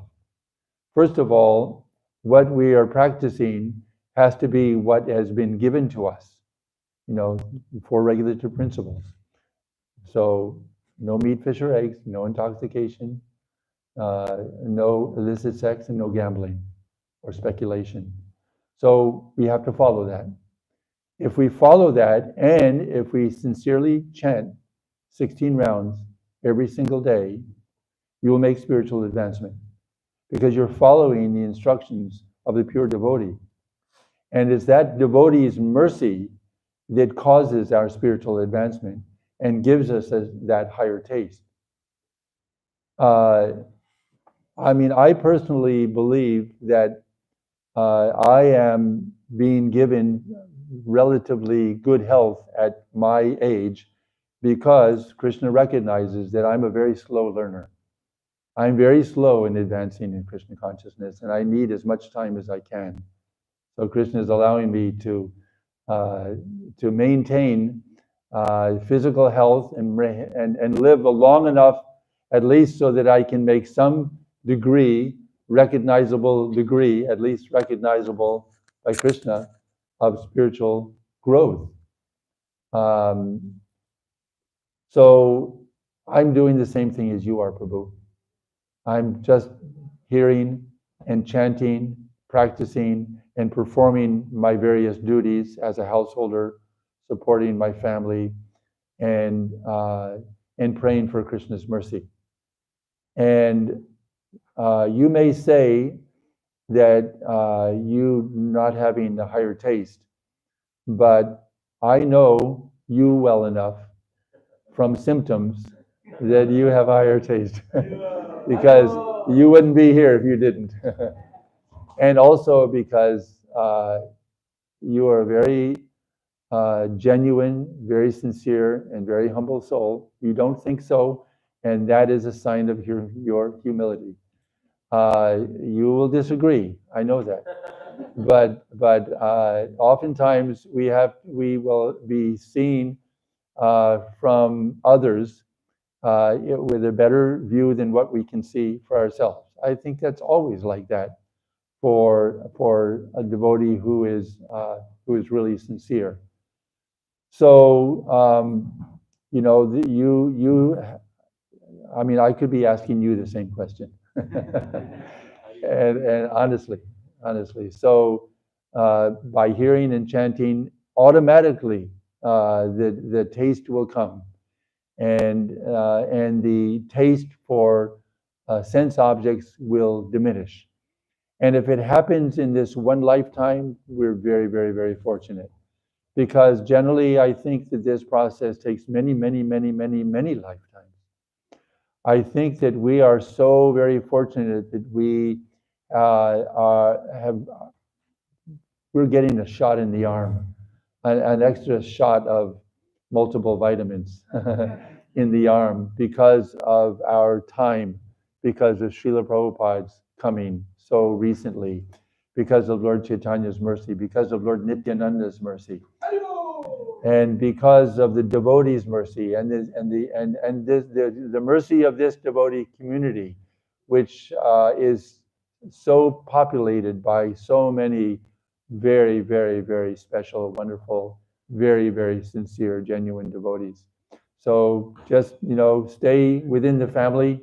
First of all, what we are practicing has to be what has been given to us. You know, 4 regulative principles. So, no meat, fish, or eggs, no intoxication, no illicit sex, and no gambling or speculation. So we have to follow that. If we follow that, and if we sincerely chant 16 rounds every single day, you will make spiritual advancement because you're following the instructions of the pure devotee. And it's that devotee's mercy that causes our spiritual advancement and gives us that higher taste. I mean, I personally believe that I am being given relatively good health at my age because Krishna recognizes that I'm a very slow learner. I'm very slow in advancing in Krishna consciousness, and I need as much time as I can. So Krishna is allowing me to maintain physical health and live long enough, at least so that I can make some degree, recognizable degree, at least recognizable by Krishna, of spiritual growth. So I'm doing the same thing as you are, Prabhu. I'm just hearing and chanting, practicing, and performing my various duties as a householder, supporting my family, and praying for Krishna's mercy. And you may say that you not having the higher taste, but I know you well enough from symptoms that you have higher taste because you wouldn't be here if you didn't. And also because you are a very genuine, very sincere, and very humble soul. You don't think so, and that is a sign of your humility. You will disagree, I know that. But oftentimes we will be seen from others with a better view than what we can see for ourselves. I think that's always like that for a devotee who is really sincere. So you know, I mean, I could be asking you the same question, and honestly. So by hearing and chanting, automatically the taste will come, and the taste for sense objects will diminish. And if it happens in this one lifetime, we're very, very, very fortunate. Because generally, I think that this process takes many, many, many, many, many lifetimes. I think that we are so very fortunate that we're getting a shot in the arm, an extra shot of multiple vitamins in the arm because of our time, because of Srila Prabhupada's coming so recently, because of Lord Chaitanya's mercy, because of Lord Nityananda's mercy, and because of the devotees' mercy and the mercy of this devotee community, which is so populated by so many very, very, very special, wonderful, very, very sincere, genuine devotees. So just, you know, stay within the family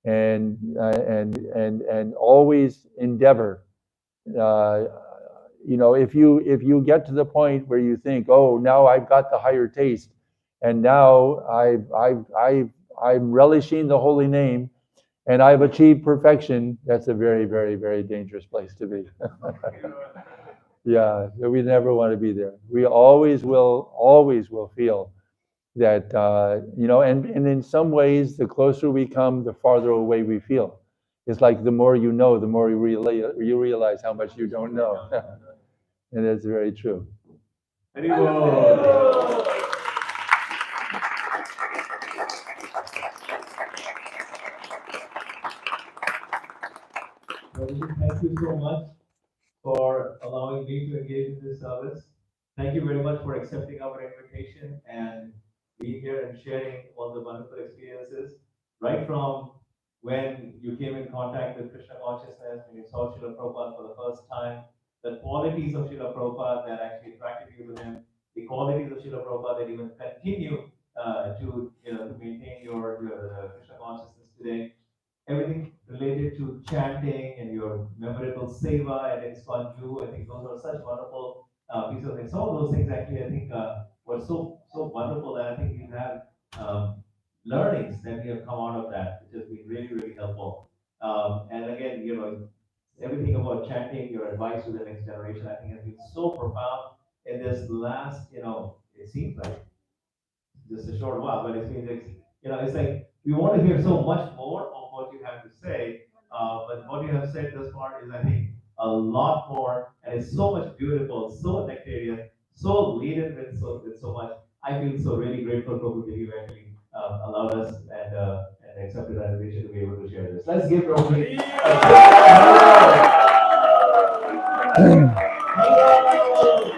and always endeavor. You know, if you get to the point where you think, oh, now I've got the higher taste, and now I'm relishing the holy name, and I've achieved perfection, that's a very, very, very dangerous place to be. Yeah, we never want to be there. We always will feel that, and in some ways, the closer we come, the farther away we feel. It's like the more you know, the more you realize how much you don't know. And that's very true. Haribol. Thank you so much for allowing me to engage in this service. Thank you very much for accepting our invitation and being here and sharing all the wonderful experiences. Right from when you came in contact with Krishna consciousness, when you saw Srila Prabhupada for the first time, the qualities of Srila Prabhupada that actually attracted you to him, the qualities of Srila Prabhupada that even continue to maintain your Krishna consciousness today, everything related to chanting and your memorable seva and ISKCON, I think those are such wonderful pieces of things. Some of those things actually I think were so wonderful that I think you have learnings that you have come out of that, which has been really helpful. And again, everything about chanting, your advice to the next generation, I think has been so profound in this last, it seems like just a short while, but it's been, it's like we want to hear so much more of what you have to say. But what you have said thus far is, I think, a lot more, and it's so much beautiful, so nectarian, so laden with so much. I feel so really grateful, Prabhu, that you actually allowed us and accepted our invitation to be able to share this. Let's give Prabhu a big hand.